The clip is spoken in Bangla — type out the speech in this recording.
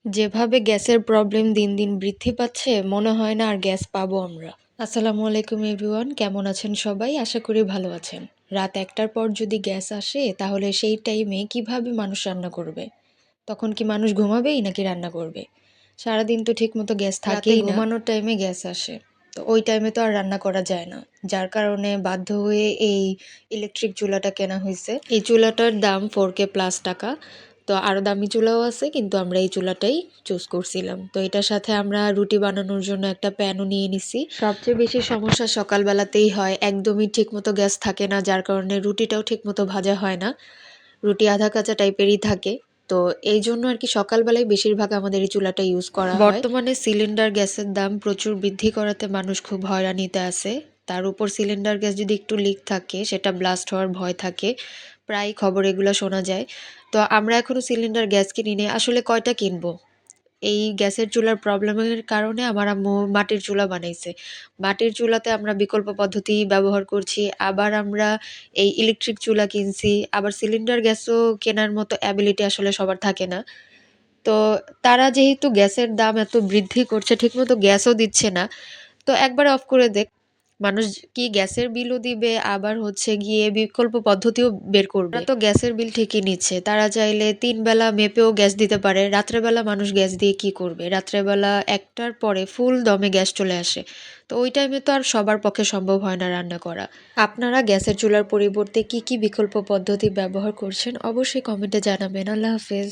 যেভাবে গ্যাসের প্রবলেম দিন দিন বৃদ্ধি পাচ্ছে মনে হয় না আর গ্যাস পাবো আমরা। আসসালামু আলাইকুম এভরিওয়ান, কেমন আছেন সবাই? আশা করি ভালো আছেন। রাত ১টার পর যদি গ্যাস আসে তাহলে সেই টাইমে কিভাবে মানুষ রান্না করবে? তখন কি মানুষ ঘুমাবেই নাকি রান্না করবে? সারাদিন তো ঠিকমতো গ্যাস থাকেই না, ঘুমানোর টাইমে গ্যাস আসে। তো ওই টাইমে তো আর রান্না করা যায় না। যার কারণে বাধ্য হয়ে এই ইলেকট্রিক চুলাটা কেনা হইছে। এই চুলাটার দাম 4K প্লাস টাকা। তো আরও দামি চুলাও আছে, কিন্তু আমরা এই চুলাটাই চুজ করছিলাম। তো এটার সাথে আমরা রুটি বানানোর জন্য একটা প্যানও নিয়ে নিছি। সবচেয়ে বেশি সমস্যা সকালবেলাতেই হয়, একদমই ঠিকমতো গ্যাস থাকে না, যার কারণে রুটিটাও ঠিকমতো ভাজা হয় না। রুটি আধা কাঁচা টাইপেরই থাকে। তো এই জন্য আর কি সকালবেলায় বেশিরভাগ আমাদের এই চুলাটা ইউজ করা হয়। বর্তমানে সিলিন্ডার গ্যাসের দাম প্রচুর বৃদ্ধি করাতে মানুষ খুব হয়রানিতে আছে। তার উপর সিলিন্ডার গ্যাস যদি একটু লিক থাকে সেটা ব্লাস্ট হওয়ার ভয় থাকে, প্রায় খবর এগুলো শোনা যায়। তো আমরা এখনো সিলিন্ডার গ্যাস কিনিনি। আসলে কয়টা কিনবো? এই গ্যাসের চুলার প্রবলেমের কারণে আমার আম্মু মাটির চুলা বানাইছে। মাটির চুলাতে আমরা বিকল্প পদ্ধতি ব্যবহার করছি। আবার আমরা এই ইলেকট্রিক চুলা কিনছি। আবার সিলিন্ডার গ্যাসও কেনার মতো অ্যাবিলিটি আসলে সবার থাকে না। তো তারা যেহেতু গ্যাসের দাম এত বৃদ্ধি করছে, ঠিকমতো গ্যাসও দিচ্ছে না। তো একবার অফ করে দেখ। মানুষ কি গ্যাসের বিলও দিবে, আবার হচ্ছে গিয়ে বিকল্প পদ্ধতিও বের করবে। তারা তো গ্যাসের বিল ঠিকই নিচ্ছে। তারা চাইলে ৩ বেলা মেপেও গ্যাস দিতে পারে। রাত্রেবেলা মানুষ গ্যাস দিয়ে কি করবে? রাত্রেবেলা ১টার পরে ফুল দমে গ্যাস চলে আসে। তো ওই টাইমে তো আর সবার পক্ষে সম্ভব হয় না রান্না করা। আপনারা গ্যাসের চুলার পরিবর্তে কি কি বিকল্প পদ্ধতি ব্যবহার করছেন? অবশ্যই কমেন্টে জানাবেন। আল্লাহ হাফেজ।